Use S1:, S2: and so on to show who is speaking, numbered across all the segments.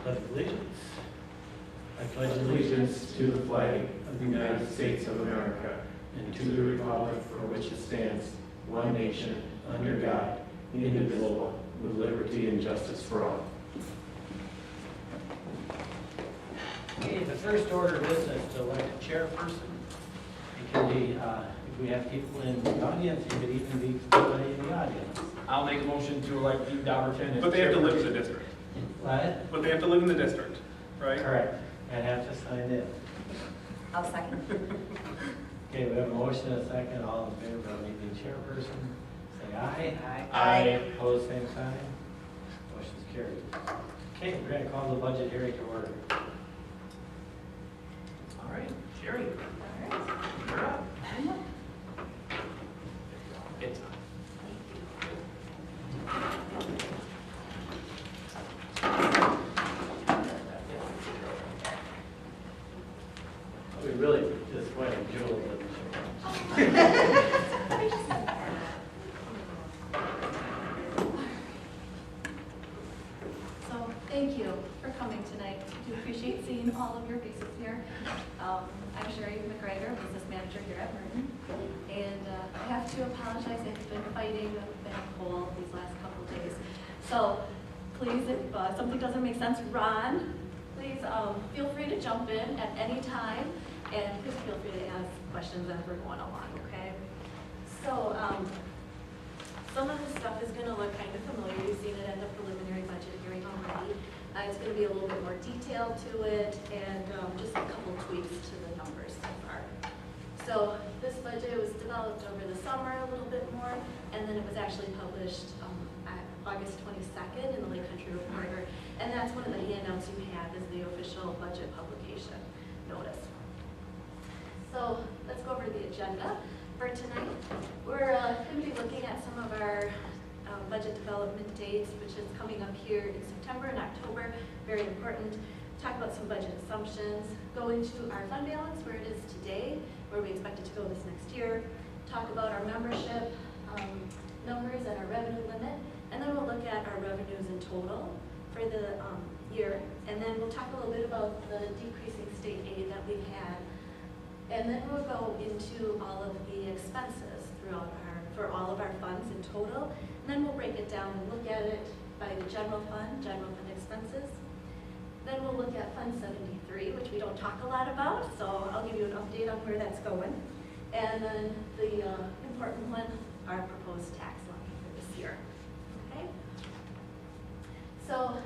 S1: Pledge of allegiance.
S2: I pledge allegiance to the flag of the United States of America and to the republic for which it stands, one nation, under God, indivisible, with liberty and justice for all.
S1: Okay, the first order of business is to elect a chairperson. It can be, if we have people in the audience, it could even be somebody in the audience.
S3: I'll make a motion to elect Pete Dobbertin as
S4: But they have to live in
S3: chairperson.
S4: the district.
S1: What?
S4: But they have to live in the district, right?
S1: Correct. I'd have to sign in.
S5: I'll second.
S1: Okay, we have a motion and a second. All in favor of being chairperson, say aye.
S5: Aye.
S1: Opposed, same sign. Motion's carried. Okay, we're going to call the budget hearing to order.
S3: All right, Sherry,
S5: All right.
S3: you're up. It's on.
S1: We really just went and jeweled it.
S6: So thank you for coming tonight. I do appreciate seeing all of your faces here. I'm Sherry McGregor, business manager here at Merton. And I have to apologize, I've been fighting a bad cold these last couple of days. So please, if something doesn't make sense, Ron, please feel free to jump in at any time. And please feel free to ask questions as we're going along, okay? So some of this stuff is going to look kind of familiar. You've seen it at the preliminary budget hearing already. It's going to be a little bit more detailed to it and just a couple tweaks to the numbers so far. So this budget was developed over the summer a little bit more, and then it was actually published at August 22nd in the Lake Country Reporter. And that's one of the handouts you have is the official budget publication notice. So let's go over the agenda for tonight. We're going to be looking at some of our budget development dates, which is coming up here in September and October. Very important. Talk about some budget assumptions. Go into our fund balance, where it is today, where we expect it to go this next year. Talk about our membership numbers and our revenue limit. And then we'll look at our revenues in total for the year. And then we'll talk a little bit about the decreasing state aid that we've had. And then we'll go into all of the expenses for all of our funds in total. And then we'll break it down and look at it by the general fund expenses. Then we'll look at Fund 73, which we don't talk a lot about, so I'll give you an update on where that's going. And then the important one, our proposed tax levy for this year. Okay? So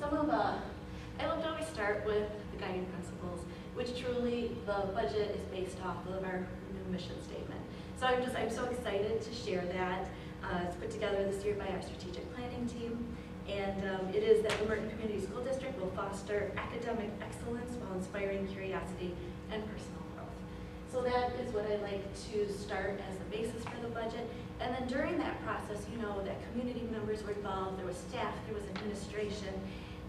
S6: I will always start with the guiding principles, which truly the budget is based off of our new mission statement. So I'm so excited to share that. It's put together this year by our strategic planning team, and it is that the Merton Community School District will foster academic excellence while inspiring curiosity and personal growth. So that is what I like to start as the basis for the budget. And then during that process, you know, that community members were involved, there was staff, there was administration,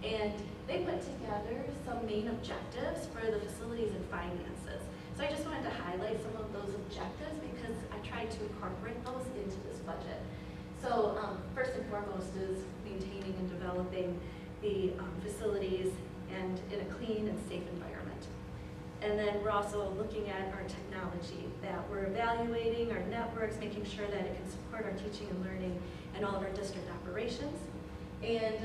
S6: and they put together some main objectives for the facilities and finances. So I just wanted to highlight some of those objectives because I tried to incorporate those into this budget. So first and foremost is maintaining and developing the facilities and in a clean and safe environment. And then we're also looking at our technology, that we're evaluating our networks, making sure that it can support our teaching and learning and all of our district operations. And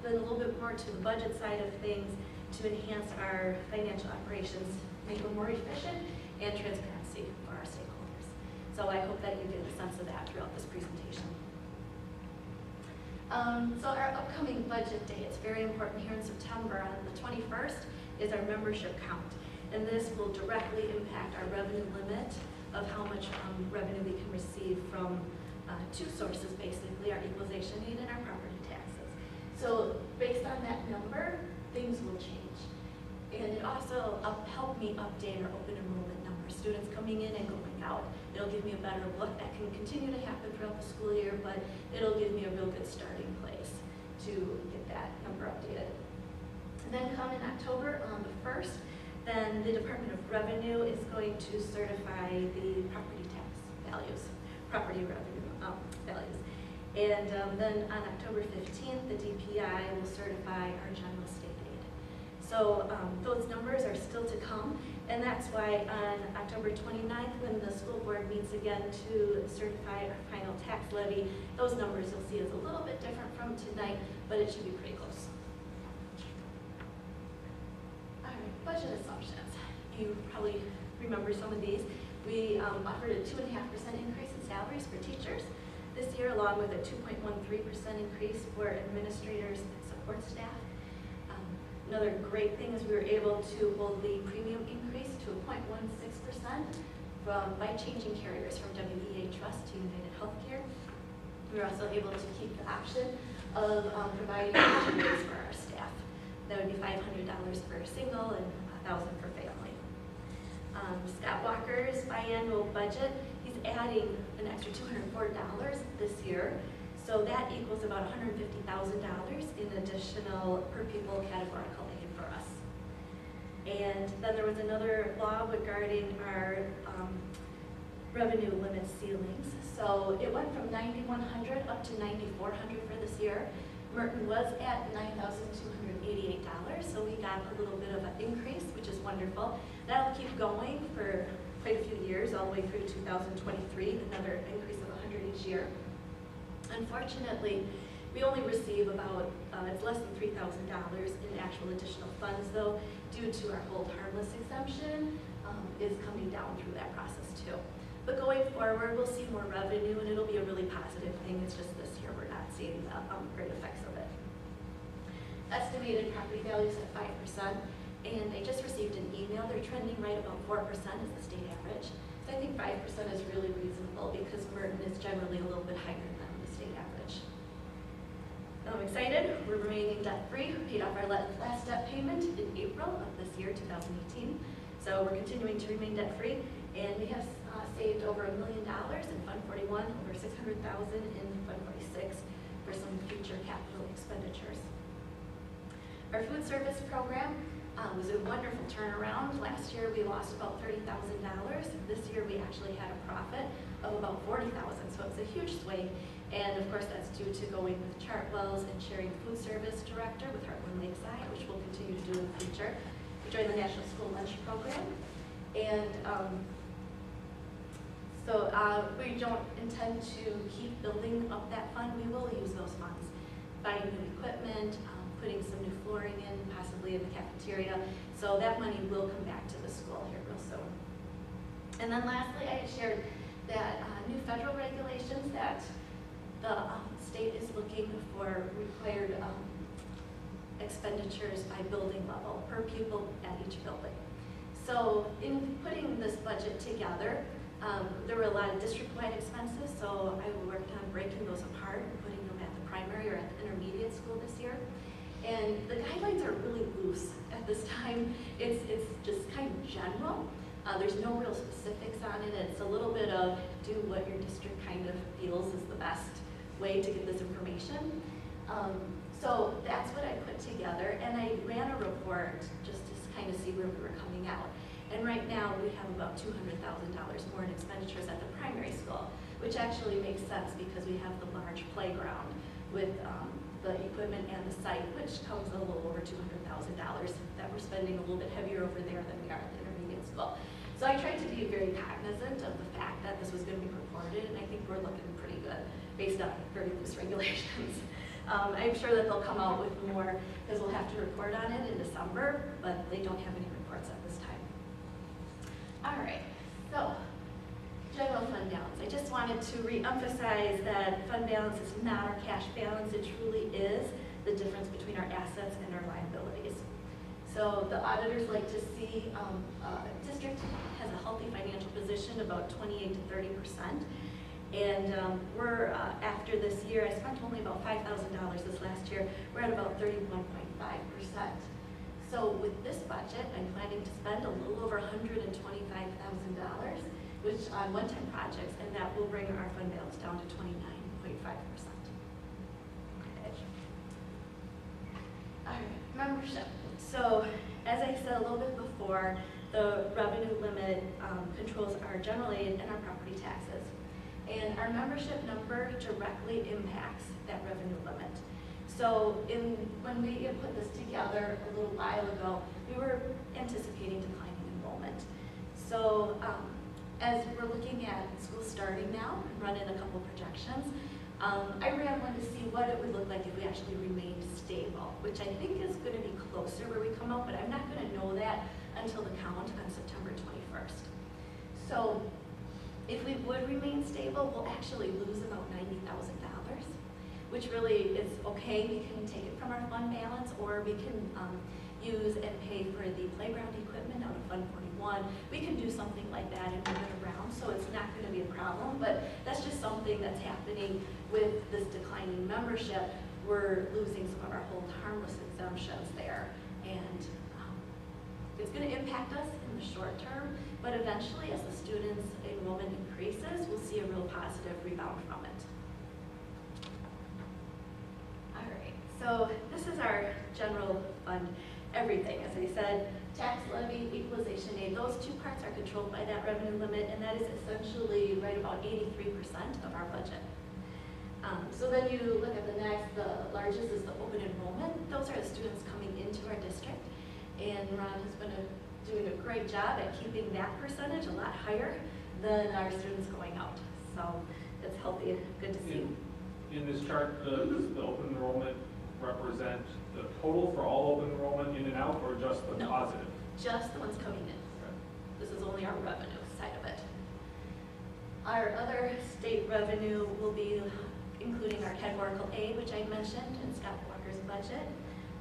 S6: then a little bit more to the budget side of things to enhance our financial operations, make them more efficient and transparency for our stakeholders. So I hope that you get a sense of that throughout this presentation. So our upcoming budget day, it's very important here in September. On the 21st is our membership count. And this will directly impact our revenue limit of how much revenue we can receive from two sources, basically, our equalization aid and our property taxes. So based on that number, things will change. And it also helped me update our open enrollment numbers, students coming in and going out. It'll give me a better look. That can continue to happen throughout the school year, but it'll give me a real good starting place to get that number updated. And then come in October on the 1st, then the Department of Revenue is going to certify the property tax values, property revenue values. And then on October 15th, the DPI will certify our general state aid. So those numbers are still to come, and that's why on October 29th, when the school board meets again to certify our final tax levy, those numbers you'll see is a little bit different from tonight, but it should be pretty close. All right, budget assumptions. You probably remember some of these. We offered a 2.5% increase in salaries for teachers this year, along with a 2.13% increase for administrators and support staff. Another great thing is we were able to hold the premium increase to a 0.16% by changing carriers from WEA Trust to United Healthcare. We were also able to keep the option of providing tuition rates for our staff. That would be $500 for single and $1,000 for family. Scott Walker's biannual budget, he's adding an extra $204 this year. So that equals about $150,000 in additional per pupil categorical aid for us. And then there was another law regarding our revenue limit ceilings. So it went from $9,100 up to $9,400 for this year. Merton was at $9,288, so we got a little bit of an increase, which is wonderful. That'll keep going for quite a few years, all the way through 2023, another increase of 100 each year. Unfortunately, we only receive about, it's less than $3,000 in actual additional funds, though, due to our hold harmless exemption is coming down through that process too. But going forward, we'll see more revenue, and it'll be a really positive thing. It's just this year we're not seeing the great effects of it. Estimated property values at 5%, and I just received an email. They're trending right about 4% as the state average. So I think 5% is really reasonable because Merton is generally a little bit higher than the state average. I'm excited. We're remaining debt-free. We paid off our last debt payment in April of this year, 2018. So we're continuing to remain debt-free, and we have saved over $1 million in Fund 41, over $600,000 in Fund 46 for some future capital expenditures. Our food service program was a wonderful turnaround. Last year we lost about $30,000. This year we actually had a profit of about $40,000, so it's a huge swing. And of course that's due to going with Chartwell's and sharing food service director with Heartland Lakeside, which we'll continue to do in the future. We joined the National School Lunch Program. And so we don't intend to keep building up that fund. We will use those funds, buying new equipment, putting some new flooring in, possibly in the cafeteria. So that money will come back to the school here real soon. And then lastly, I had shared that new federal regulations that the state is looking for required expenditures by building level per pupil at each building. So in putting this budget together, there were a lot of district-wide expenses, so I worked on breaking those apart and putting them at the primary or at the intermediate school this year. And the guidelines are really loose at this time. It's just kind of general. There's no real specifics on it. It's a little bit of do what your district kind of feels is the best way to get this information. So that's what I put together, and I ran a report just to kind of see where we were coming out. And right now we have about $200,000 more in expenditures at the primary school, which actually makes sense because we have the large playground with the equipment and the site, which comes a little over $200,000 that we're spending a little bit heavier over there than we are at the intermediate school. So I tried to be very cognizant of the fact that this was going to be reported, and I think we're looking pretty good based on very loose regulations. I'm sure that they'll come out with more because we'll have to report on it in December, but they don't have any reports at this time. All right, so general fund balance. I just wanted to re-emphasize that fund balance is not our cash balance. It truly is the difference between our assets and our liabilities. So the auditors like to see a district has a healthy financial position, about 28 to 30%. And we're, after this year, I spent only about $5,000 this last year. We're at about 31.5%. So with this budget, I'm planning to spend a little over $125,000, which on one-time projects, and that will bring our fund balance down to 29.5%. Okay. All right, membership. So as I said a little bit before, the revenue limit controls our general aid and our property taxes. And our membership number directly impacts that revenue limit. So when we had put this together a little while ago, we were anticipating declining enrollment. So as we're looking at school starting now, and running a couple projections, I ran one to see what it would look like if we actually remained stable, which I think is going to be closer where we come out, but I'm not going to know that until the count on September 21st. So if we would remain stable, we'll actually lose about $90,000, which really is okay. We can take it from our fund balance, or we can use and pay for the playground equipment out of Fund 41. We can do something like that and move it around, so it's not going to be a problem, but that's just something that's happening with this declining membership. We're losing some of our hold harmless exemptions there, and it's going to impact us in the short term, but eventually as the students' enrollment increases, we'll see a real positive rebound from it. All right, so this is our general fund everything. As I said, tax levy, equalization aid, those two parts are controlled by that revenue limit, and that is essentially right about 83% of our budget. So then you look at the next, the largest is the open enrollment. Those are the students coming into our district, and Ron has been doing a great job at keeping that percentage a lot higher than our students going out. So it's healthy and good to see.
S4: In this chart, does the open enrollment represent the total for all open enrollment in and out, or just the
S6: No.
S4: positive?
S6: Just the ones coming in. This is only our revenue side of it. Our other state revenue will be including our categorical aid, which I mentioned, in Scott Walker's budget,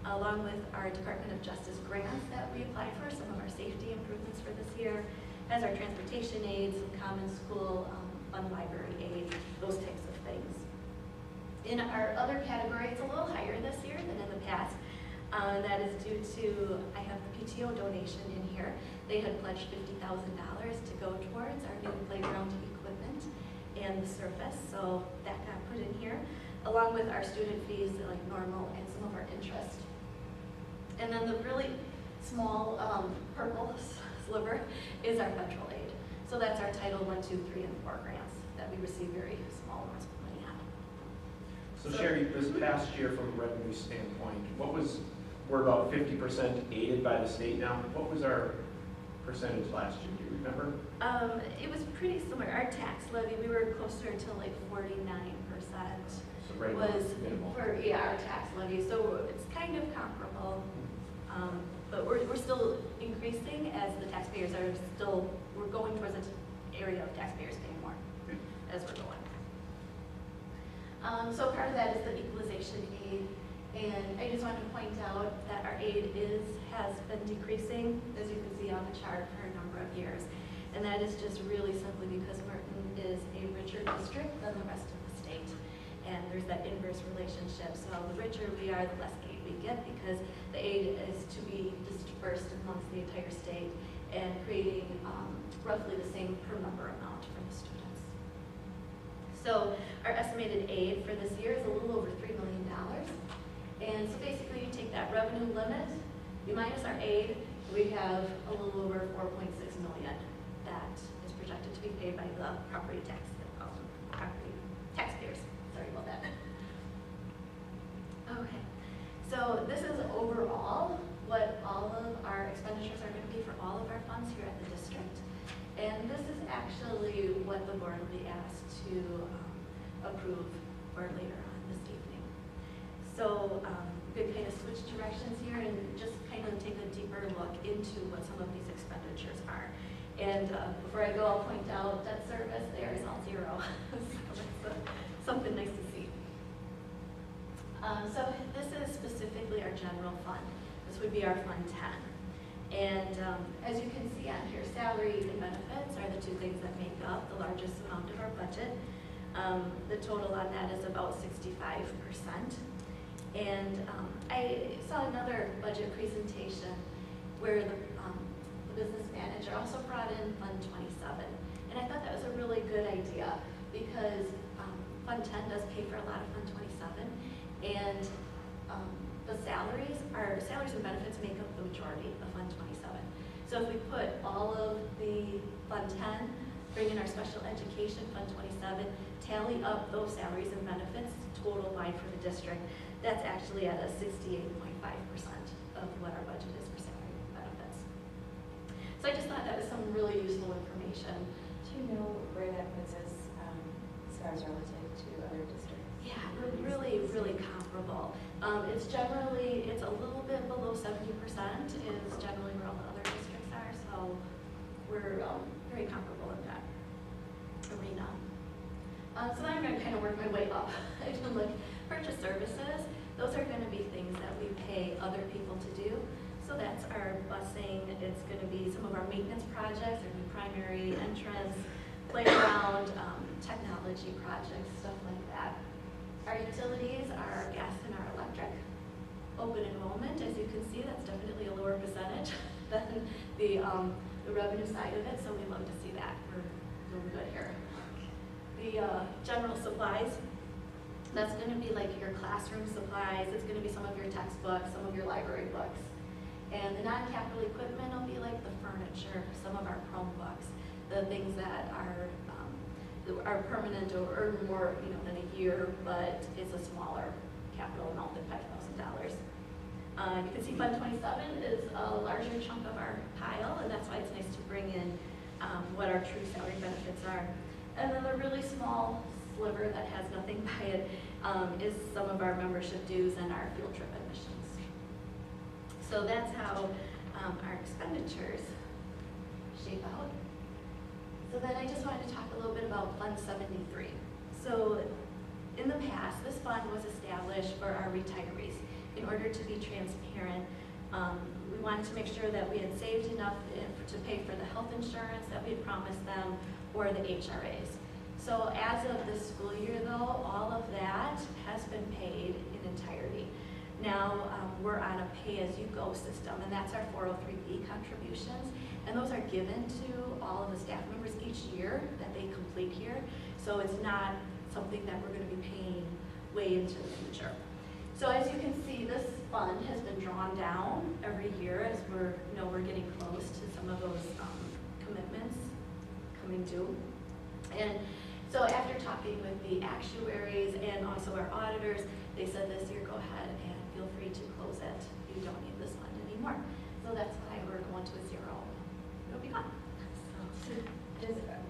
S6: along with our Department of Justice grants that we applied for, some of our safety improvements for this year, as our transportation aids, common school, fund library aid, those types of things. In our other category, it's a little higher this year than in the past. That is due to, I have the PTO donation in here. They had pledged $50,000 to go towards our new playground equipment and the surface, so that got put in here, along with our student fees like normal and some of our interest. And then the really small purple sliver is our federal aid. So that's our Title 1, 2, 3, and 4 grants that we receive very small amounts of money on.
S2: So Sherry, this past year from a revenue standpoint, we're about 50% aided by the state now. What was our percentage last year, do you remember?
S6: It was pretty similar. Our tax levy, we were closer to like 49%.
S2: So right now,
S6: Was
S2: minimal.
S6: for, our tax levy, so it's kind of comparable. But we're still increasing as the taxpayers are still, we're going towards an area of taxpayers paying more as we're going. So part of that is the equalization aid, and I just wanted to point out that our aid has been decreasing, as you can see on the chart, for a number of years. And that is just really simply because Merton is a richer district than the rest of the state. And there's that inverse relationship. So the richer we are, the less aid we get, because the aid is to be dispersed amongst the entire state and creating roughly the same per member amount for the students. So our estimated aid for this year is a little over $3 million. And so basically you take that revenue limit, you minus our aid, we have a little over $4.6 million that is projected to be paid by the property taxpayers. Sorry about that. Okay, so this is overall what all of our expenditures are going to be for all of our funds here at the district. And this is actually what the board will be asked to approve for later on this evening. So we could kind of switch directions here and just kind of take a deeper look into what some of these expenditures are. And before I go, I'll point out debt service there is all zero. So that's something nice to see. So this is specifically our general fund. This would be our Fund 10. And as you can see on here, salary and benefits are the two things that make up the largest amount of our budget. The total on that is about 65%. And I saw another budget presentation where the business manager also brought in Fund 27. And I thought that was a really good idea because Fund 10 does pay for a lot of Fund 27. And the salaries and benefits make up the majority of Fund 27. So if we put all of the Fund 10, bring in our special education, Fund 27, tally up those salaries and benefits total wide for the district, That's actually at a 68.5% of what our budget is for salary and benefits. So I just thought that was some really useful information.
S5: Do you know where that puts us as far as relative to other districts?
S6: Yeah, we're really, really comparable. It's a little bit below 70% is generally where all the other districts are, so we're very comparable in that arena. So then I'm going to kind of work my way up. I can look, purchase services, those are going to be things that we pay other people to do. So that's our busing, it's going to be some of our maintenance projects, there'll be primary entrance, playground, technology projects, stuff like that. Our utilities are our gas and our electric. Open enrollment, as you can see, that's definitely a lower percentage than the revenue side of it, so we love to see that. We're doing good here. The general supplies, that's going to be like your classroom supplies, it's going to be some of your textbooks, some of your library books. And the non-capital equipment will be like the furniture, some of our Chromebooks, the things that are permanent or more than a year, but it's a smaller capital amount than $5,000. You can see Fund 27 is a larger chunk of our pile, and that's why it's nice to bring in what our true salary benefits are. And then the really small sliver that has nothing by it is some of our membership dues and our field trip admissions. So that's how our expenditures shape out. So then I just wanted to talk a little bit about Fund 73. So in the past, this fund was established for our retirees. In order to be transparent, we wanted to make sure that we had saved enough to pay for the health insurance that we had promised them or the HRAs. So as of this school year though, all of that has been paid in entirety. Now we're on a pay-as-you-go system, and that's our 403B contributions, and those are given to all of the staff members each year that they complete here. So it's not something that we're going to be paying way into the future. So as you can see, this fund has been drawn down every year as we're getting close to some of those commitments coming due. And so after talking with the actuaries and also our auditors, they said this year, go ahead and feel free to close it. You don't need this fund anymore. So that's why we're going to a zero. It'll be gone.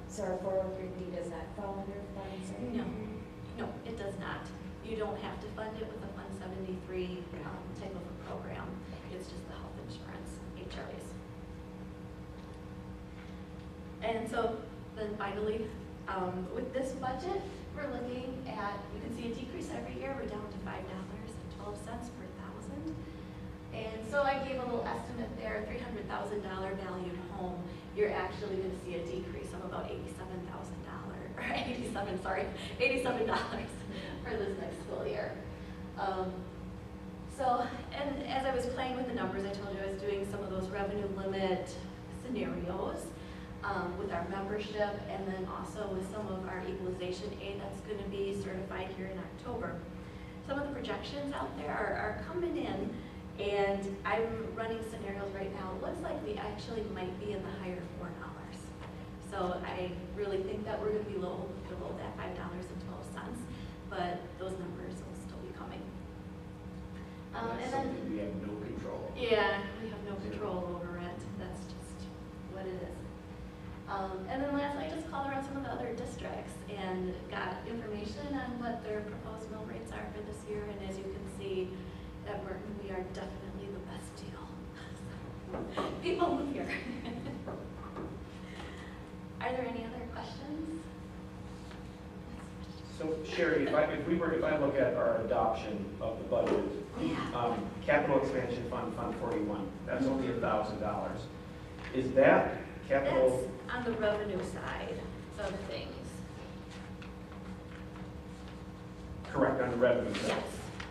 S5: So our 403B, does that fall under Fund 73?
S6: No, it does not. You don't have to fund it with a Fund 73 type of a program. It's just the health insurance, HRAs. And so then finally, with this budget, we're looking at, you can see a decrease every year. We're down to $5.12 per thousand. And so I gave a little estimate there, $300,000 valued home. You're actually going to see a decrease of about $87 for this next school year. And as I was playing with the numbers, I told you I was doing some of those revenue limit scenarios with our membership, and then also with some of our equalization aid that's going to be certified here in October. Some of the projections out there are coming in, and I'm running scenarios right now. It looks like we actually might be in the higher $4. So I really think that we're going to be below that $5.12, but those numbers will still be coming.
S3: That's something we have no control over.
S6: Yeah, we have no control over it. That's just what it is. And then lastly, I just called around some of the other districts and got information on what their proposed mill rates are for this year. And as you can see, at Merton, we are definitely the best deal. People move here. Are there any other questions?
S3: So Sherry, if I look at our adoption of the budget,
S6: Yeah.
S3: capital expansion fund, Fund 41, that's only $1,000. Is that capital?
S6: That's on the revenue side of things.
S3: Correct, on the revenue side?
S6: Yes,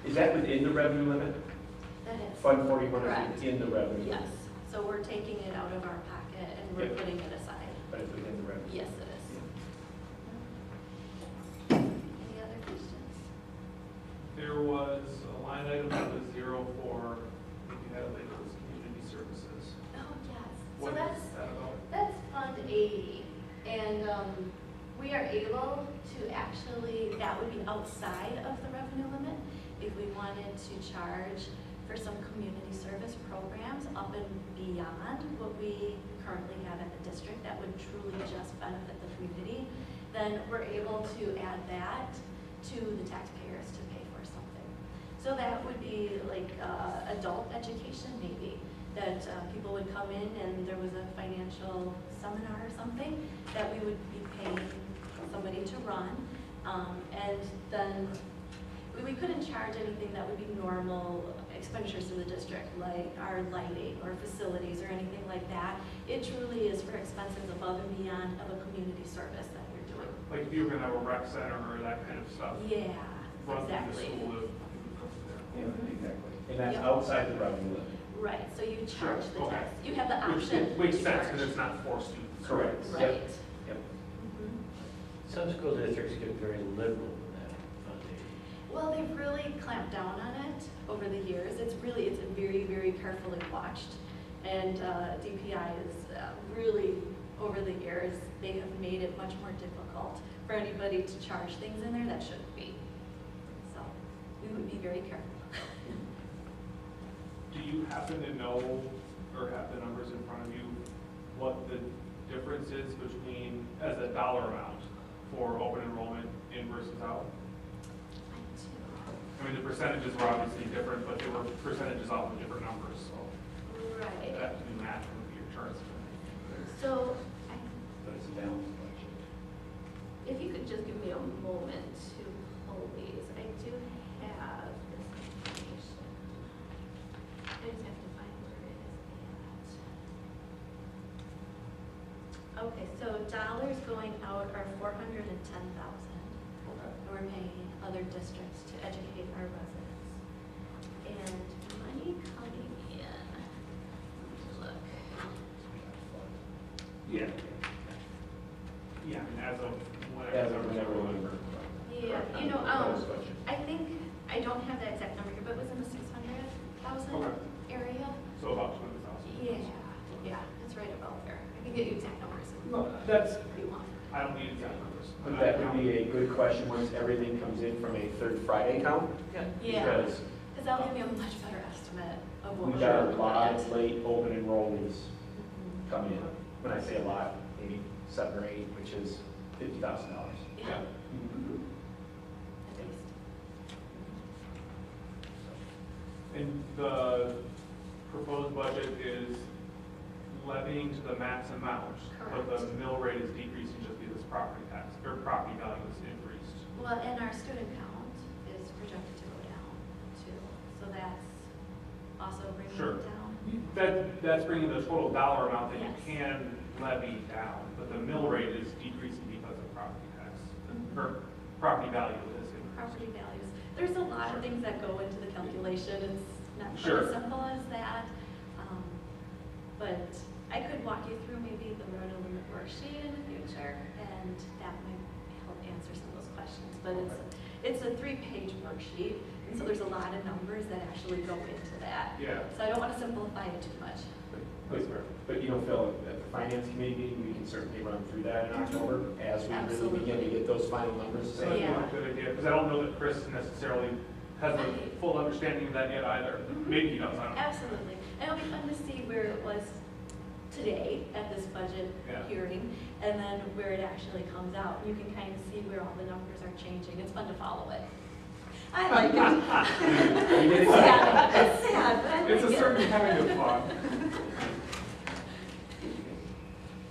S3: Is that within the revenue limit?
S6: that is.
S3: Fund 41
S6: Correct.
S3: is in the revenue limit?
S6: Yes, so we're taking it out of our pocket and we're
S3: Yep.
S6: putting it aside.
S3: But it's within the revenue?
S6: Yes, it is. Any other questions?
S4: There was a line item that was zero for, I think you had it labeled as community services.
S6: Oh, yes. So
S4: What
S6: that's,
S4: is that about?
S6: that's Fund 80. And we are able to actually, that would be outside of the revenue limit. If we wanted to charge for some community service programs up and beyond what we currently have at the district that would truly just benefit the community, then we're able to add that to the taxpayers to pay for something. So that would be like adult education maybe, that people would come in and there was a financial seminar or something that we would be paying somebody to run. And then we couldn't charge anything that would be normal expenditures to the district, like our lighting or facilities or anything like that. It truly is for expenses above and beyond of a community service that we're doing.
S4: Like if you were gonna have a rec center or that kind of stuff.
S6: Yeah,
S4: Run through the
S6: exactly.
S4: school, it would come there.
S3: Yeah, exactly. And that's
S6: Yep.
S3: outside the revenue limit.
S6: Right, so you charge the
S4: okay.
S6: tax. You have the
S4: Which
S6: option.
S4: it makes
S6: to
S4: sense
S6: charge.
S4: because it's not for students.
S3: Correct.
S6: Right.
S3: Yep.
S6: Mhm.
S1: Some school districts get very liberal with that funding.
S6: Well, they've really clamped down on it over the years. It's very, very carefully watched. And DPI is really, over the years, they have made it much more difficult for anybody to charge things in there that shouldn't be. So we would be very careful.
S4: Do you happen to know, or have the numbers in front of you, what the difference is between, as a dollar amount, for open enrollment in versus out? I mean, the percentages were obviously different, but they were percentages off of different numbers, so
S6: Right.
S4: that have to be matched with your charts.
S6: So
S3: But it's a balanced budget.
S6: if you could just give me a moment to pull these. I do have this information. I just have to find where it is at. Okay, so dollars going out are $410,000.
S4: Okay.
S6: We're paying other districts to educate our residents. And money coming in, look.
S4: Yeah. Yeah, I mean, as of
S3: As of whenever we remember.
S6: Yeah, you know,
S3: Proposed budget.
S6: I think, I don't have that exact number here, but it was in the 600,000
S4: Okay.
S6: area.
S4: So about 20,000.
S6: Yeah, it's right about there. I can get you exact numbers
S3: No, that's,
S6: if you want.
S4: I don't need exact numbers.
S3: but that would be a good question once everything comes in from a third Friday count.
S6: Yeah,
S3: Because
S6: because that'll give me a much better estimate of what
S3: we've
S6: we're
S3: got a
S6: looking
S3: lot
S6: at.
S3: of late open enrollees
S6: Mhm.
S3: coming in. When I say a lot, maybe 7 or 8, which is $50,000.
S6: Yeah. Mhm. At least.
S4: And the proposed budget is levying to the max amount, but the
S6: Correct.
S4: mill rate is decreasing just because property tax, or property value is increased.
S6: Well, and our student count is projected to go down too, so that's also bringing
S4: Sure.
S6: it down.
S4: That's bringing the total dollar amount that you
S6: Yes.
S4: can levy down, but the mill rate is decreasing because of property tax,
S6: Mhm.
S4: or property value is increasing.
S6: Property values. There's a lot of things that go into the calculation. It's not quite
S4: Sure.
S6: as simple as that. But I could walk you through maybe the revenue limit worksheet in the future, and that might help answer some of those questions. But it's a 3-page worksheet, and so there's a lot of numbers that actually go into that.
S4: Yeah.
S6: So I don't want to simplify it too much.
S3: But you know, Phil, at the finance committee, we can certainly run through that in October as we really begin to get those final numbers.
S4: So that's
S6: Yeah.
S4: a good idea, because I don't know that Kris necessarily has a full understanding of that yet either.
S6: Mhm.
S4: Maybe he does, I don't know.
S6: Absolutely. And it'll be fun to see where it was today at this budget
S4: Yeah.
S6: hearing, and then where it actually comes out. You can kind of see where all the numbers are changing. It's fun to follow it. I like it. It's sad, it's sad, but I like it.
S4: It's a certain kind of fun.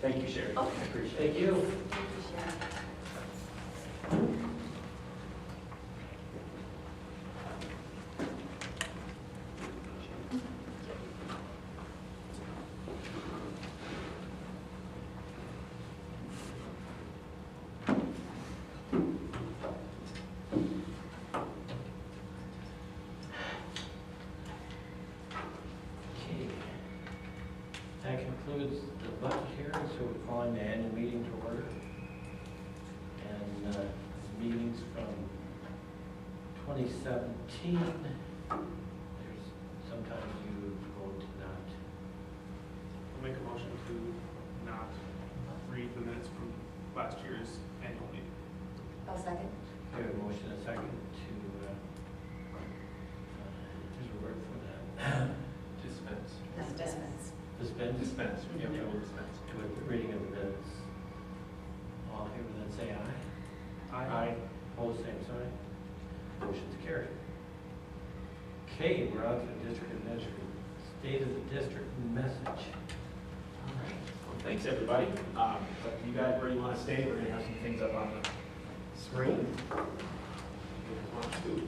S3: Thank you, Sherry. I
S6: Okay.
S3: appreciate it.
S1: Thank you.
S6: Thank you, Sharon.
S1: Okay. That concludes the budget hearing, so we're calling the annual meeting to order. And meetings from 2017, there's sometimes you vote not.
S4: I'll make a motion to not read the minutes from last year's annual meeting.
S5: I'll second.
S1: We have a motion and a second to Dispense?
S3: Dispense, yeah, we will dispense.
S1: With the reading of the minutes. All in favor, then say aye.
S3: Aye.
S1: Opposed, same sign. Motion's carried. Okay, we're on to the district administrator. State of the district message.
S3: All right. Well, thanks, everybody. But you guys, where you want to stay, we're going to have some things up on the screen.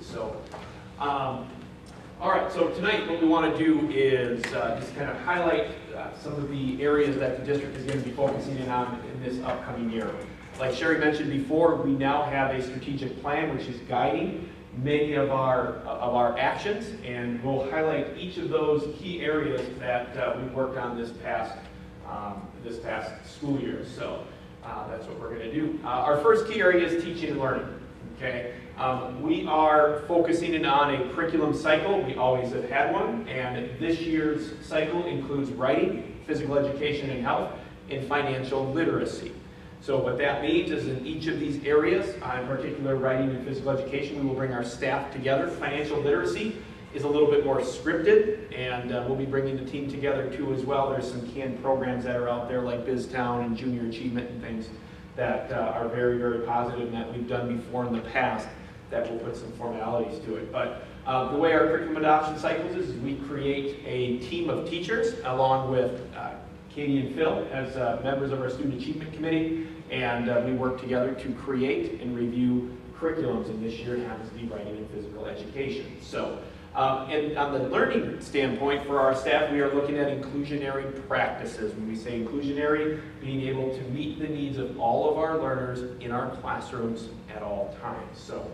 S3: So, all right, so tonight what we want to do is just kind of highlight some of the areas that the district is going to be focusing in on in this upcoming year. Like Sherry mentioned before, we now have a strategic plan which is guiding many of our actions, and we'll highlight each of those key areas that we worked on this past school year. So that's what we're going to do. Our first key area is teaching and learning. Okay, we are focusing in on a curriculum cycle. We always have had one, and this year's cycle includes writing, physical education and health, and financial literacy. So what that means is in each of these areas, in particular writing and physical education, we will bring our staff together. Financial literacy is a little bit more scripted, and we'll be bringing the team together too as well. There's some canned programs that are out there like BizTown and Junior Achievement and things that are very, very positive and that we've done before in the past that will put some formalities to it. But the way our curriculum adoption cycles is we create a team of teachers along with Katie and Phil as members of our Student Achievement Committee, and we work together to create and review curriculums, and this year it happens to be writing and physical education. So, and on the learning standpoint for our staff, we are looking at inclusionary practices. When we say inclusionary, being able to meet the needs of all of our learners in our classrooms at all times. So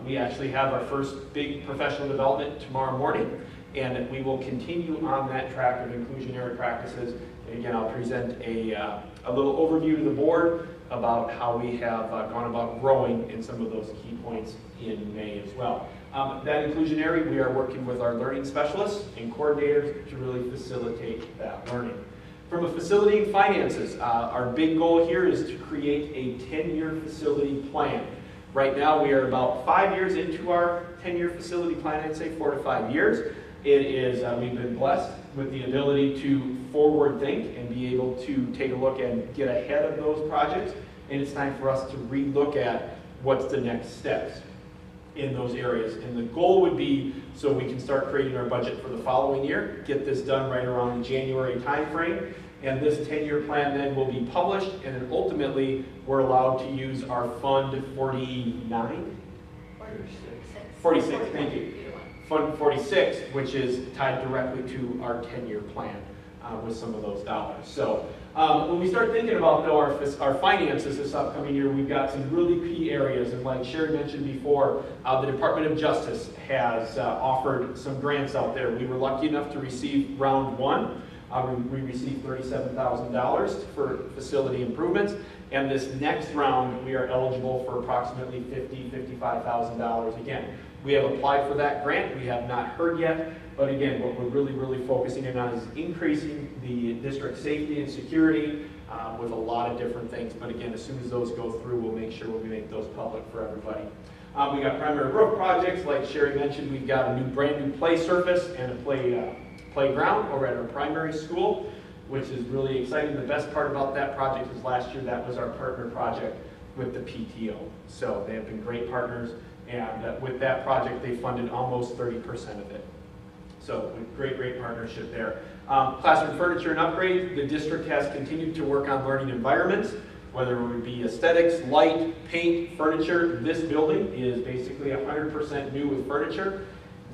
S3: we actually have our first big professional development tomorrow morning, and we will continue on that track of inclusionary practices. And again, I'll present a little overview to the board about how we have gone about growing in some of those key points in May as well. That inclusionary, we are working with our learning specialists and coordinators to really facilitate that learning. From a facility and finances, our big goal here is to create a 10-year facility plan. Right now, we are about 5 years into our 10-year facility plan. I'd say 4 to 5 years. It is, we've been blessed with the ability to forward think and be able to take a look and get ahead of those projects. And it's time for us to relook at what's the next steps in those areas. And the goal would be so we can start creating our budget for the following year, get this done right around the January timeframe, and this 10-year plan then will be published, and then ultimately we're allowed to use our Fund 49? 46, thank you. Fund 46, which is tied directly to our 10-year plan with some of those dollars. So when we start thinking about, though, our finances this upcoming year, we've got some really key areas. And like Sherry mentioned before, the Department of Justice has offered some grants out there. We were lucky enough to receive round one. We received $37,000 for facility improvements. And this next round, we are eligible for approximately $50,000, $55,000 again. We have applied for that grant. We have not heard yet. But again, what we're really focusing in on is increasing the district safety and security with a lot of different things. But again, as soon as those go through, we'll make sure we make those public for everybody. We got primary roof projects. Like Sherry mentioned, we've got a brand new play surface and a playground over at our primary school, which is really exciting. The best part about that project is last year that was our partner project with the PTO. So they have been great partners, and with that project they funded almost 30% of it. So great partnership there. Classroom furniture and upgrades. The district has continued to work on learning environments, whether it would be aesthetics, light, paint, furniture. This building is basically 100% new with furniture.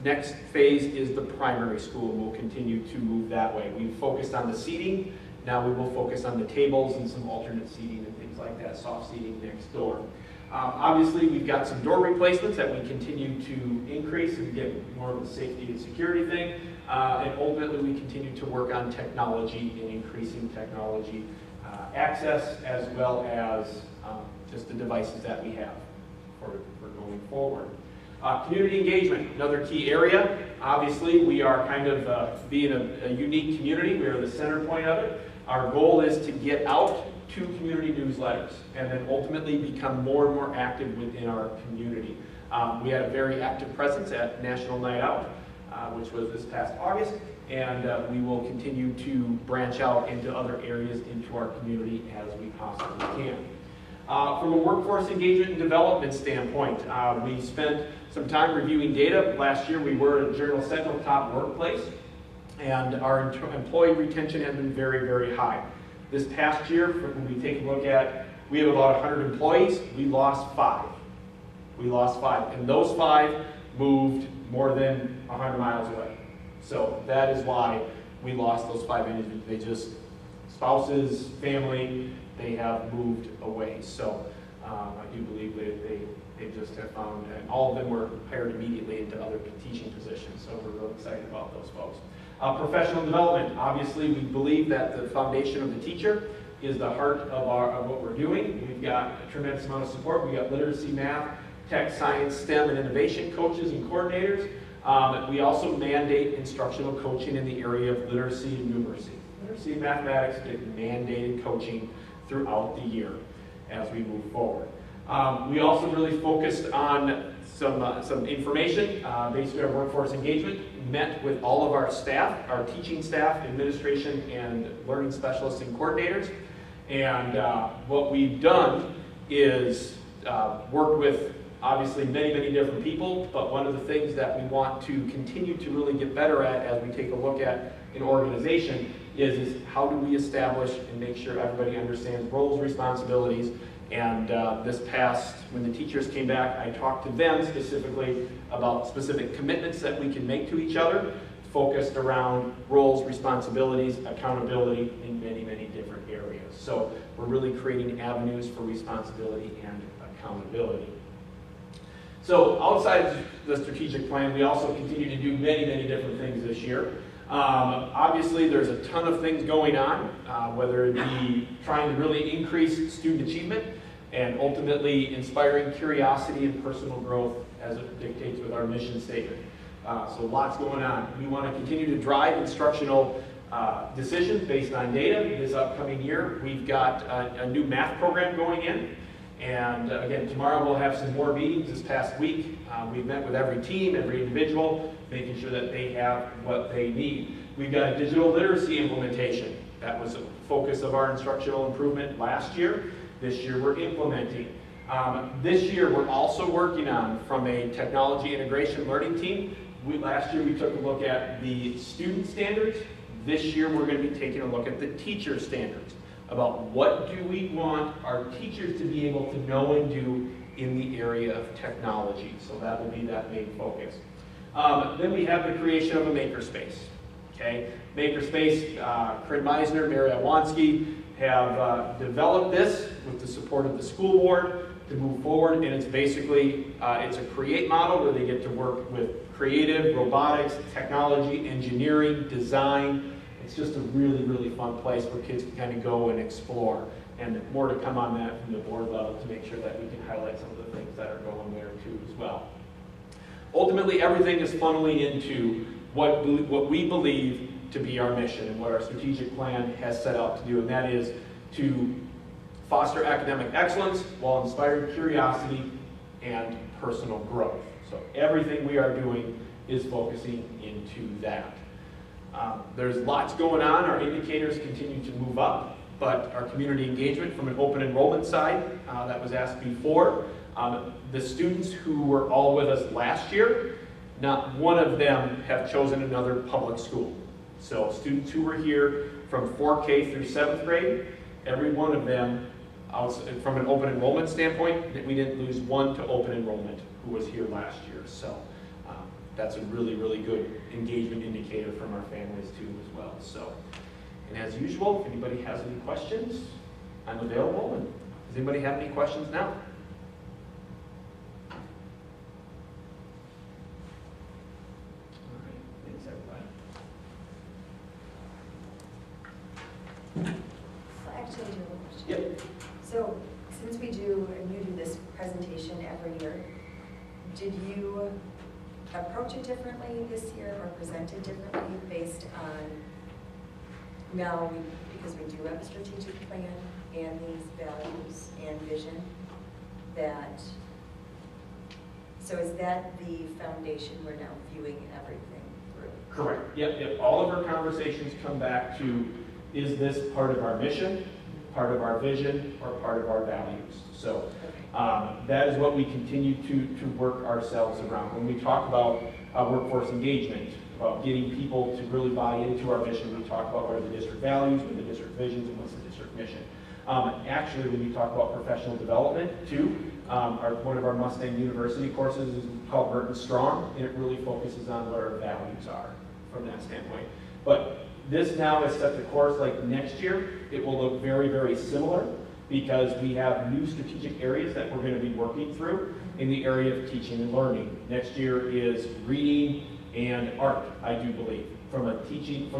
S3: Next phase is the primary school, and we'll continue to move that way. We've focused on the seating. Now we will focus on the tables and some alternate seating and things like that, soft seating next door. Obviously, we've got some door replacements that we continue to increase and get more of a safety and security thing. And ultimately, we continue to work on technology and increasing technology access, as well as just the devices that we have for going forward. Community engagement, another key area. Obviously, we are kind of being a unique community. We are the center point of it. Our goal is to get out to community newsletters and then ultimately become more and more active within our community. We had a very active presence at National Night Out, which was this past August, and we will continue to branch out into other areas into our community as we possibly can. From a workforce engagement and development standpoint, we spent some time reviewing data. Last year we were a Journal Sentinel top workplace, and our employee retention has been very, very high. This past year, when we take a look at, we have about 100 employees, we lost 5. We lost 5, and those 5 moved more than 100 miles away. So that is why we lost those 5 individuals. They just, spouses, family, they have moved away. So I do believe they just have found, and all of them were hired immediately into other teaching positions. So we're really excited about those folks. Professional development, obviously we believe that the foundation of the teacher is the heart of what we're doing. We've got a tremendous amount of support. We've got literacy, math, tech, science, STEM, and innovation coaches and coordinators. We also mandate instructional coaching in the area of literacy and numeracy. Literacy and mathematics get mandated coaching throughout the year as we move forward. We also really focused on some information, basically our workforce engagement, met with all of our staff, our teaching staff, administration, and learning specialists and coordinators. And what we've done is worked with obviously many, many different people, but one of the things that we want to continue to really get better at as we take a look at an organization is how do we establish and make sure everybody understands roles, responsibilities. And this past, when the teachers came back, I talked to them specifically about specific commitments that we can make to each other, focused around roles, responsibilities, accountability in many, many different areas. So we're really creating avenues for responsibility and accountability. So outside the strategic plan, we also continue to do many, many different things this year. Obviously, there's a ton of things going on, whether it be trying to really increase student achievement and ultimately inspiring curiosity and personal growth as it dictates with our mission statement. So lots going on. We want to continue to drive instructional decisions based on data. This upcoming year, we've got a new math program going in. And again, tomorrow we'll have some more meetings. This past week, we've met with every team, every individual, making sure that they have what they need. We've got a digital literacy implementation. That was a focus of our instructional improvement last year. This year we're implementing. This year we're also working on, from a technology integration learning team, last year we took a look at the student standards. This year we're going to be taking a look at the teacher standards, about what do we want our teachers to be able to know and do in the area of technology. So that will be that main focus. Then we have the creation of a Makerspace. Okay? Makerspace, Kris Meisner, Mary Iwanski have developed this with the support of the school board to move forward, and it's basically, it's a create model where they get to work with creative, robotics, technology, engineering, design. It's just a really, really fun place where kids can kind of go and explore. And more to come on that from the board level to make sure that we can highlight some of the things that are going there too as well. Ultimately, everything is funneling into what we believe to be our mission and what our strategic plan has set out to do, and that is to foster academic excellence while inspiring curiosity and personal growth. So everything we are doing is focusing into that. There's lots going on. Our indicators continue to move up, but our community engagement from an open enrollment side, that was asked before, the students who were all with us last year, not one of them have chosen another public school. So students who were here from 4K through 7th grade, every one of them, from an open enrollment standpoint, we didn't lose one to open enrollment who was here last year. So that's a really, really good engagement indicator from our families too as well. So, and as usual, if anybody has any questions, I'm available. And does anybody have any questions now? All right, thanks everybody.
S5: I actually do have a question.
S3: Yep.
S5: So, since we do, and you do this presentation every year, did you approach it differently this year or present it differently based on now, because we do have a strategic plan and these values and vision, that, so is that the foundation we're now viewing everything through?
S3: Correct. Yep. All of our conversations come back to, is this part of our mission, part of our vision, or part of our values? So that is what we continue to work ourselves around. When we talk about workforce engagement, about getting people to really buy into our mission, we talk about what are the district values, what are the district visions, and what's the district mission. Actually, when we talk about professional development, too, one of our Mustang University courses is called Merton Strong, and it really focuses on what our values are from that standpoint. But this now is set the course. Like next year, it will look very, very similar because we have new strategic areas that we're going to be working through in the area of teaching and learning. Next year is reading and art, I do believe. From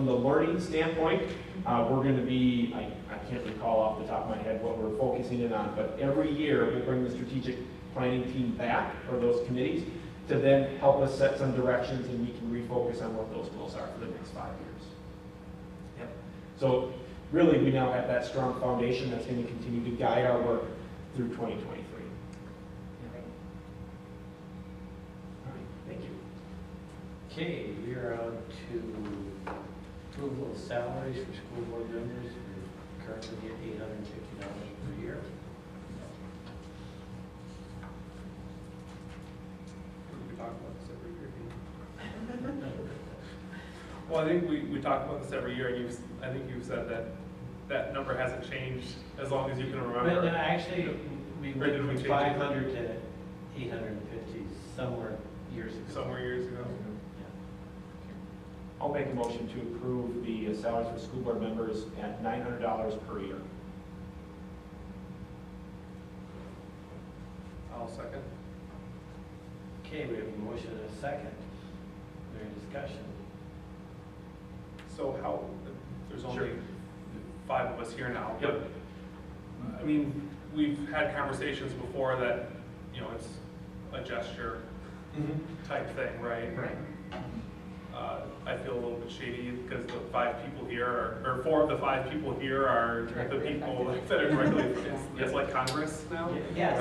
S3: the learning standpoint, we're going to be, I can't recall off the top of my head what we're focusing in on, but every year we'll bring the strategic planning team back, or those committees, to then help us set some directions and we can refocus on what those goals are for the next 5 years. Yep. So really, we now have that strong foundation that's going to continue to guide our work through 2023. All right, thank you.
S1: Okay, we are on to approval of salaries for school board members. We currently get $850 per year.
S4: We talk about this every year. Well, I think we talk about this every year, and I think you've said that number hasn't changed as long as you can remember.
S1: But actually, we went from
S4: change it?
S1: 500 to 850 somewhere years ago.
S4: Somewhere years ago.
S3: I'll make a motion to approve the salaries for school board members at $900 per year.
S4: I'll second.
S1: Okay, we have a motion and a second. Is there any discussion?
S4: So there's only
S3: Sure.
S4: 5 of us here now.
S3: Yep.
S4: But, I mean, we've had conversations before that, it's a gesture type thing, right?
S3: Right.
S4: I feel a little bit shady because the 5 people here or 4 of the 5 people here are the people that are directly, it's like Congress now.
S1: Yes.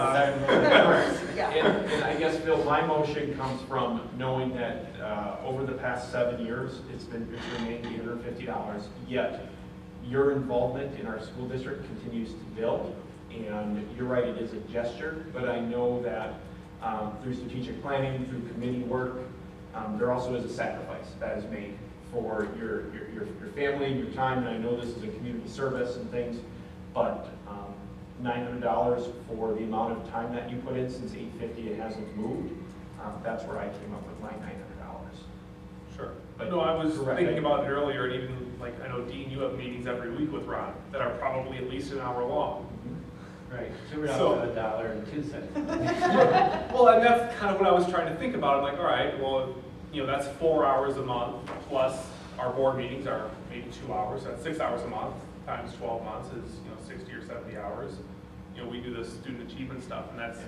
S3: And I guess, Phil, my motion comes from knowing that over the past 7 years, it's remained $850, yet your involvement in our school district continues to build. And you're right, it is a gesture, but I know that through strategic planning, through committee work, there also is a sacrifice that is made for your family and your time, and I know this is a community service and things, but $900 for the amount of time that you put in, since $850 it hasn't moved, that's where I came up with my $900.
S4: Sure.
S3: But
S4: No, I was
S3: correct.
S4: thinking about it earlier, and even like, I know Dean, you have meetings every week with Ron that are probably at least an hour long.
S1: Right, so we're down
S4: So-
S1: to $1.02.
S4: Well, and that's kind of what I was trying to think about. I'm like, all right, well, that's 4 hours a month, plus our board meetings are maybe 2 hours. That's 6 hours a month, times 12 months is, 60 or 70 hours. We do the student achievement stuff, and that's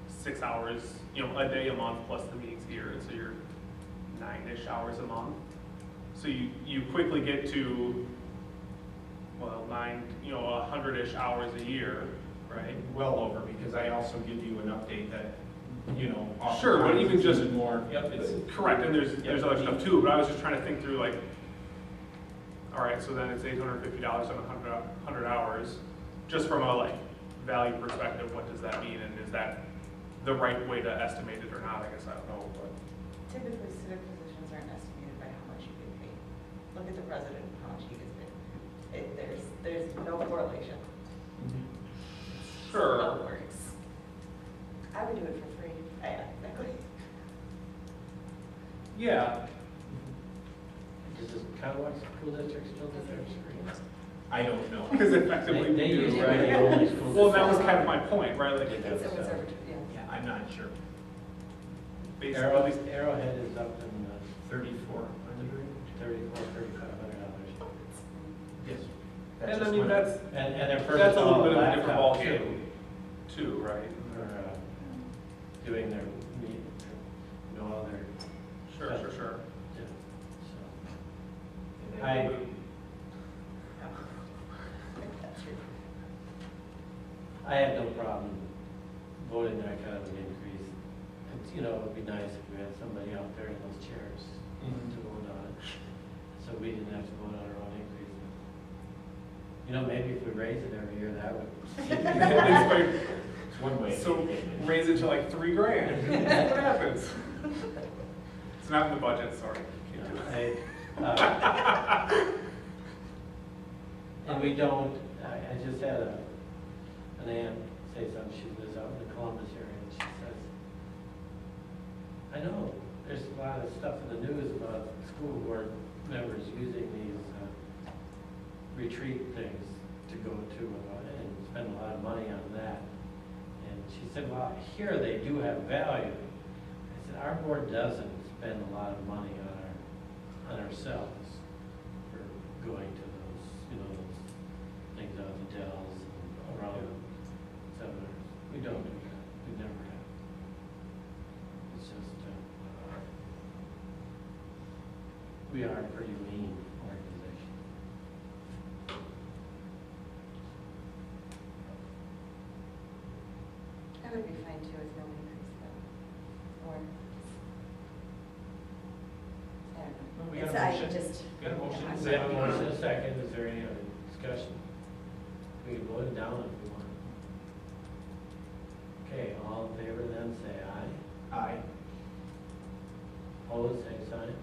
S4: 6 hours, a day a month, plus the meetings here, and so you're 9-ish hours a month. So you quickly get to, well, 100-ish hours a year, right?
S3: Well over, because I also give you an update that,
S4: Sure, but even just
S3: more.
S4: Yep, it's correct, and there's other stuff too, but I was just trying to think through like, all right, so then it's $850 on 100 hours, just from a value perspective, what does that mean, and is that the right way to estimate it or not? I guess I don't know, but.
S7: Typically, civic positions aren't estimated by how much you get paid. Look at the president, how much he gets paid. There's no correlation.
S4: Sure.
S7: How it works. I would do it for free. Yeah, exactly.
S4: Yeah,
S1: Does this Cadillac school district still do their screens?
S3: I don't know.
S4: because effectively
S1: They
S4: we do,
S1: usually
S4: right?
S1: the only school
S4: Well, that was
S1: district.
S4: kind of my point, right? Like,
S1: They do,
S7: It's a
S1: so.
S7: reservatory, yeah.
S3: Yeah, I'm not sure.
S4: basically,
S1: Arrowhead is up in
S3: $3,400?
S1: $3,500.
S3: Yes.
S4: and I mean, that's
S1: And their first
S4: a little bit of a different
S1: laptop,
S4: ballgame too, right?
S1: For doing their, all their,
S4: Sure, sure.
S1: yeah, so.
S7: I That's true.
S1: I have no problem voting that kind of an increase. It's, it would be nice if we had somebody out there in those chairs to vote on it. so we didn't have to vote on our own increase. You know, maybe if we raise it every year, that would.
S2: It's one way.
S4: So raise it to like $3,000. What happens? It's not in the budget, sorry. Can't do it.
S1: And we don't, I just had an aunt say something, she lives out in the Columbus area, and she says, I know, there's a lot of stuff in the news about school board members using these retreat things to go to and spend a lot of money on that. And she said, well, here they do have value. I said, our board doesn't spend a lot of money on ourselves for going to those, you know, those things out of the Dells and around seminars. We don't do that. We never have. It's just, we are a pretty lean organization.
S5: I would be fine too with no increase though. Or, I don't know.
S3: Well, we got a
S5: It's, I
S3: motion.
S5: just.
S3: We got a motion.
S5: Yeah,
S1: Is there a motion, a second, is there any other discussion? We can vote it down if we want. Okay, all in favor then say aye.
S3: Aye.
S1: Opposed, same sign.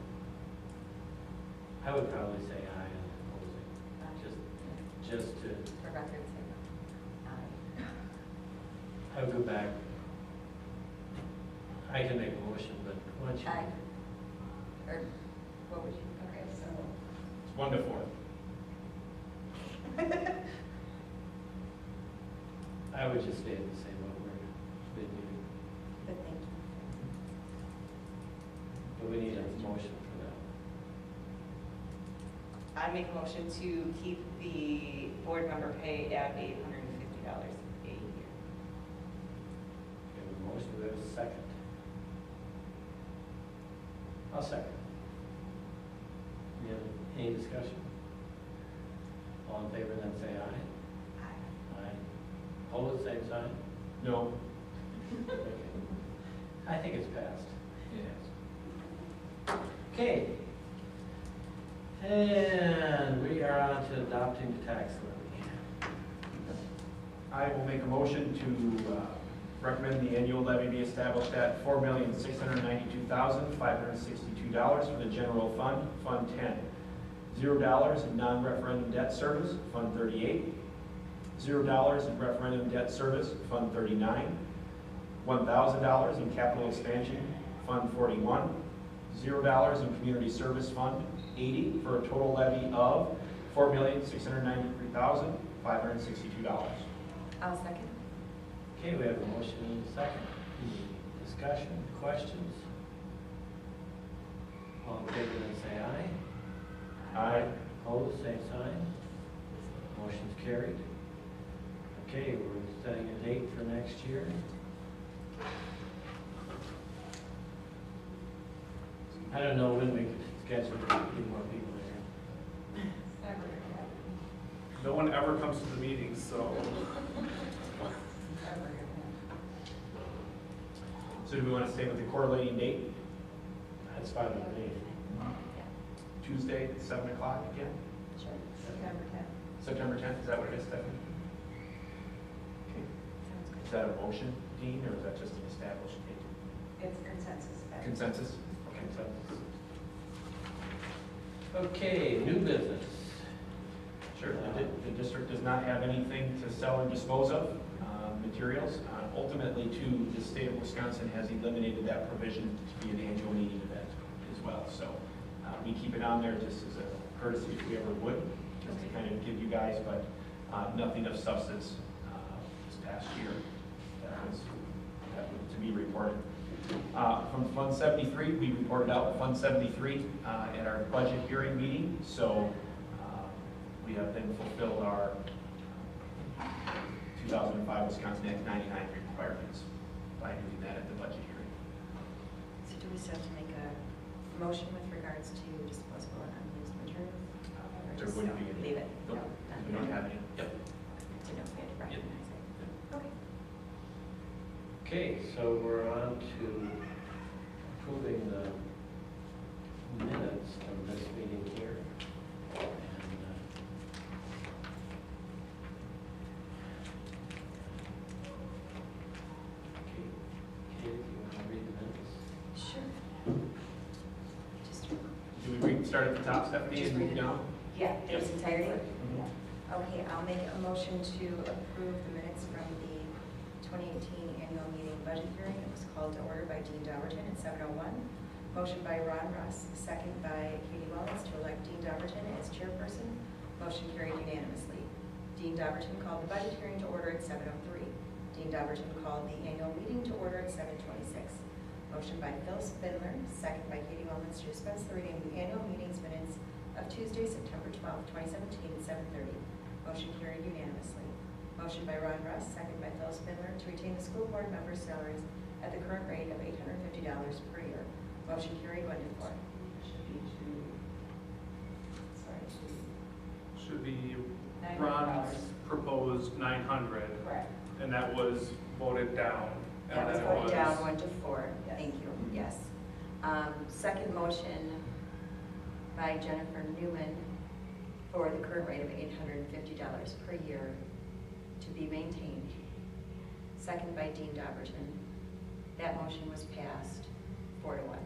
S1: I would probably say aye on opposing, just to,
S5: For record, say aye.
S1: I would go back. I can make a motion, but why don't you?
S5: Aye. Or, what would you, okay, so.
S3: It's 1 to 4.
S1: I would just stay the same what we're mid-meeting,
S5: But thank you.
S1: but we need a motion for that.
S7: I make a motion to keep the board member pay at $850 a year.
S1: We have a motion, we have a second. I'll second. Any discussion? All in favor then say aye. Aye. Opposed, same sign?
S3: No.
S1: Okay. I think it's passed.
S3: Yes.
S1: Okay. And we are on to adopting the tax levy.
S3: I will make a motion to recommend the annual levy be established at $4,692,562 for the general fund, Fund 10. $0 in non-referendum debt service, Fund 38. $0 in referendum debt service, Fund 39. $1,000 in capital expansion, Fund 41. $0 in community service fund, 80, for a total levy of $4,693,562.
S5: I'll second.
S1: Okay, we have a motion and a second. Any discussion, questions? All in favor then say aye.
S3: Aye.
S1: Opposed, same sign. Motion's carried. Okay, we're setting a date for next year. I don't know when we could schedule to get more people here.
S4: No one ever comes to the meetings, so.
S3: So do we want to stay with the correlating date?
S1: That's fine with me.
S3: Tuesday, 7 o'clock again?
S5: Sure. September 10th.
S3: September 10th, is that what it is, Stephanie? Okay.
S5: Sounds good.
S3: Is that a motion, Dean, or is that just an established date?
S7: It's consensus.
S3: Consensus?
S1: Consensus. Okay, new business.
S3: Sure. The district does not have anything to sell or dispose of, materials. Ultimately, too, the state of Wisconsin has eliminated that provision to be an annual meeting event as well. So we keep it on there just as a courtesy if we ever would, just to kind of give you guys, but nothing of substance this past year that was to be reported. From Fund 73, we reported out Fund 73 at our budget hearing meeting. So we have then fulfilled our 2005 Wisconsin Act 99 requirements by doing that at the budget hearing.
S5: So do we still have to make a motion with regards to disposable and unused materials? Or
S3: There
S5: just
S3: wouldn't be any.
S5: leave it?
S3: Nope.
S5: No, done.
S3: We don't have any. Yep.
S5: Didn't know if we had to recognize it. Okay.
S1: Okay, so we're on to approving the minutes from this meeting here.
S3: start at the top, Stephanie,
S5: Just
S3: and
S5: read
S3: move
S5: it.
S3: down?
S5: Yeah, in its entirety?
S3: Mhm.
S5: Okay, I'll make a motion to approve the minutes from the 2018 annual meeting budget hearing. It was called to order by Dean Dobbertin at 7:01. Motion by Ron Russ, second by Katie Welnetz to elect Dean Dobbertin as chairperson. Motion carried unanimously. Dean Dobbertin called the budget hearing to order at 7:03. Dean Dobbertin called the annual meeting to order at 7:26. Motion by Phil Spindler, second by Katie Welnetz to dispense the reading of the annual meeting's minutes of Tuesday, September 12, 2017 at 7:30. Motion carried unanimously. Motion by Ron Russ, second by Phil Spindler to retain the school board members' salaries at the current rate of $850 per year. Motion carried 1-4.
S7: Should be two, sorry, two.
S4: Should be
S7: $900.
S4: Ron's proposed 900,
S7: Correct.
S4: and that was voted down. And
S5: That was
S4: then it
S5: voted down 1-4.
S7: Yes.
S5: Thank you, yes. Second motion by Jennifer Neuman for the current rate of $850 per year to be maintained. Second by Dean Dobbertin. That motion was passed 4-1.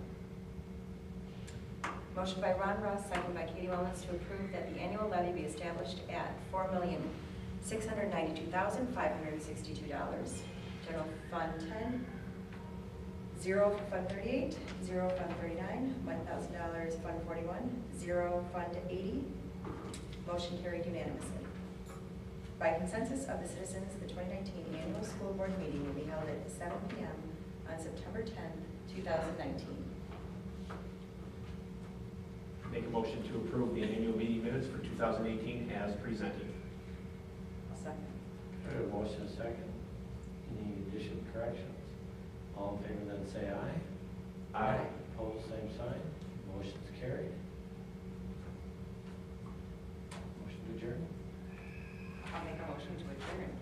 S5: Motion by Ron Ross, second by Katie Welnetz to approve that the annual levy be established at $4,692,562. General Fund 10, 0 for Fund 38, 0 Fund 39, $1,000 Fund 41, 0 Fund 80. Motion carried unanimously. By consensus of the citizens, the 2019 annual school board meeting will be held at 7 p.m. on September 10th, 2019.
S3: Make a motion to approve the annual meeting minutes for 2018 as presented.
S7: I'll second.
S1: I have a motion and a second. Any additional corrections? All in favor, then say aye.
S3: Aye.
S1: Opposed, same sign. Motion's carried. Motion to adjourn.
S7: I'll make a motion to adjourn.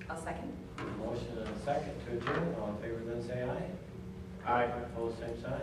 S5: I'll second.
S1: Motion and a second to adjourn. All in favor, then say aye.
S3: Aye.
S1: Opposed, same sign.